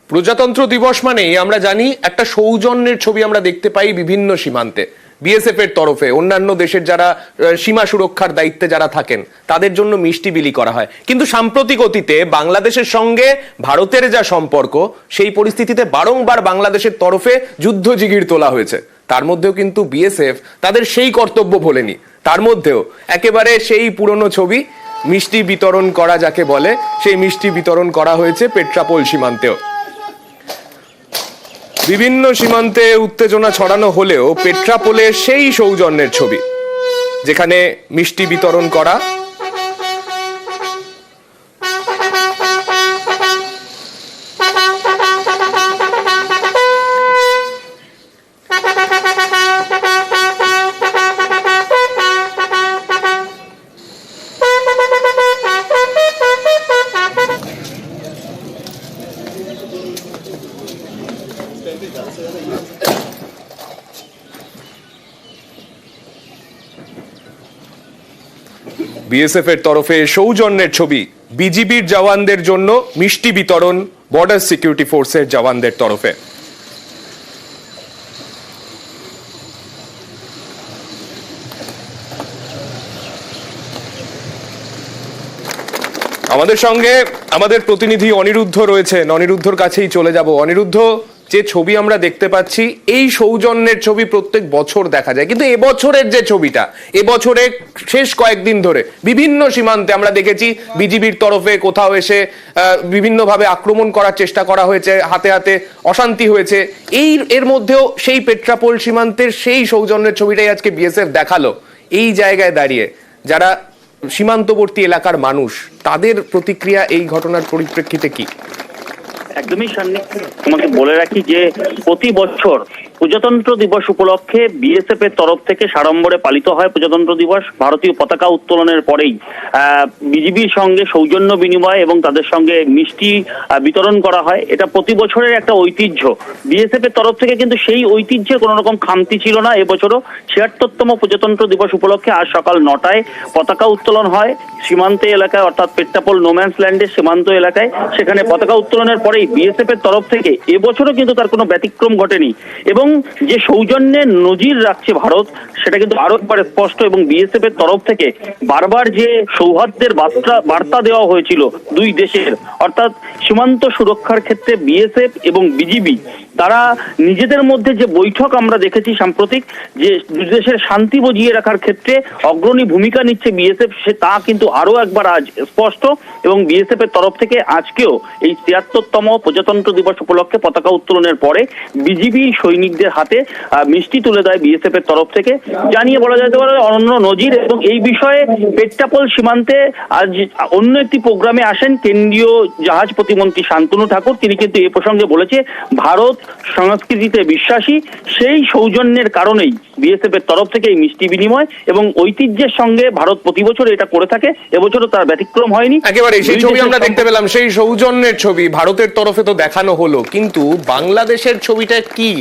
প্রজাতন্ত্র দিবস মানেই আমরা জানি একটা সৌজন্যের ছবি আমরা দেখতে পাই বিভিন্ন সীমান্তে। বিএসএফ এর তরফে অন্যান্য দেশের যারা সীমা সুরক্ষার দায়িত্বে যারা থাকেন তাদের জন্য মিষ্টি বিলি করা হয়, কিন্তু সাম্প্রতিক অতীতে বাংলাদেশের সঙ্গে ভারতের যা সম্পর্ক সেই পরিস্থিতিতে বারংবার বাংলাদেশের তরফে যুদ্ধ জিগির তোলা হয়েছে। তার মধ্যেও কিন্তু বিএসএফ তাদের সেই কর্তব্য ভোলেনি। তার মধ্যেও একেবারে সেই পুরনো ছবি মিষ্টি বিতরণ করা যাকে বলে, সেই মিষ্টি বিতরণ করা হয়েছে পেট্রাপোল সীমান্তেও। বিভিন্ন সীমান্তে উত্তেজনা ছড়ানো হলেও পেট্রাপোলের সেই সৌজন্যের ছবি যেখানে মিষ্টি বিতরণ করা, বিএসএফ এর তরফে সৌজন্যের ছবি, বিজিবির জওয়ানদের জন্য মিষ্টি বিতরণ বর্ডার সিকিউরিটি ফোর্সের জওয়ানদের তরফে। আমাদের সঙ্গে আমাদের প্রতিনিধি অনিরুদ্ধ রয়েছেন, অনিরুদ্ধর কাছেই চলে যাব। অনিরুদ্ধ, যে ছবি আমরা দেখতে পাচ্ছি এই সৌজন্যের ছবি প্রত্যেক বছর দেখা যায়, কিন্তু এবছরের যে ছবিটা, এবছরে শেষ কয়েকদিন ধরে বিভিন্ন সীমান্তে আমরা দেখেছি বিজিবির তরফে কোথাও এসে বিভিন্নভাবে আক্রমণ করার চেষ্টা করা হয়েছে, হাতে হাতে অশান্তি হয়েছে। এর মধ্যেও সেই পেট্রাপোল সীমান্তের সেই সৌজন্যের ছবিটাই আজকে বিএসএফ দেখালো। এই জায়গায় দাঁড়িয়ে যারা সীমান্তবর্তী এলাকার মানুষ, তাদের প্রতিক্রিয়া এই ঘটনার পরিপ্রেক্ষিতে কি? একদমই সামনে তোমাকে বলে রাখি যে প্রতি বছর প্রজাতন্ত্র দিবস উপলক্ষে বিএসএফ এর তরফ থেকে সাড়ম্বরে পালিত হয় প্রজাতন্ত্র দিবস। ভারতীয় পতাকা উত্তোলনের পরেই বিজিবির সঙ্গে সৌজন্য বিনিময় এবং তাদের সঙ্গে মিষ্টি বিতরণ করা হয়। এটা প্রতি বছরের একটা ঐতিহ্য। বিএসএফ এর তরফ থেকে কিন্তু সেই ঐতিহ্যে কোনো রকম খামতি ছিল না। এবছরও ৭৬তম প্রজাতন্ত্র দিবস উপলক্ষে আজ সকাল ৯টায় পতাকা উত্তোলন হয় সীমান্তে এলাকায়, অর্থাৎ পেট্রাপোল নোম্যান্স ল্যান্ডের সীমান্ত এলাকায়। সেখানে পতাকা উত্তোলনের পরেই বিএসএফ এর তরফ থেকে এবছরও কিন্তু তার কোনো ব্যতিক্রম ঘটেনি এবং যে সৌজন্যের নজির রাখছে ভারত, সেটা কিন্তু আরো একবার স্পষ্ট। এবং বিএসএফ এর তরফ থেকে বারবার যে সৌহার্দ্যের বার্তা দেওয়া হয়েছিল দুই দেশের, অর্থাৎ সীমান্ত সুরক্ষার ক্ষেত্রে বিএসএফ এবং বিজিবি তারা নিজেদের মধ্যে যে বৈঠক আমরা দেখেছি সাম্প্রতিক, যে দুই দেশের শান্তি বজিয়ে রাখার ক্ষেত্রে অগ্রণী ভূমিকা নিচ্ছে বিএসএফ, সে তা কিন্তু আরো একবার আজ স্পষ্ট। এবং বিএসএফ এর তরফ থেকে আজকেও এই ৭৬তম প্রজাতন্ত্র দিবস উপলক্ষে পতাকা উত্তোলনের পরে বিজিবি সৈনিকদের হাতে মিষ্টি তুলে দেয় বিএসএফ এর তরফ থেকে, জানিয়ে বলা যেতে পারে অনন্য নজির। এবং এই বিষয়ে পেট্রাপোল সীমান্তে আজ অন্য একটি প্রোগ্রামে আসেন কেন্দ্রীয় জাহাজ প্রতিমন্ত্রী শান্তনু ঠাকুর। তিনি কিন্তু এ প্রসঙ্গে বলেছে ভারত সংস্কৃতিতে বিশ্বাসী, সেই সৌজন্যের কারণেই বিএসএফ এর তরফ থেকে এই মিষ্টি বিনিময় এবং ঐতিহ্যের সঙ্গে ভারত প্রতি বছর এটা করে থাকে, এবছরও তার ব্যতিক্রম হয়নি। একেবারে সেই ছবি আমরা দেখতে পেলাম, সেই সৌজন্যের ছবি ভারতের তরফে তো দেখানো হলো, কিন্তু বাংলাদেশের ছবিটা কি?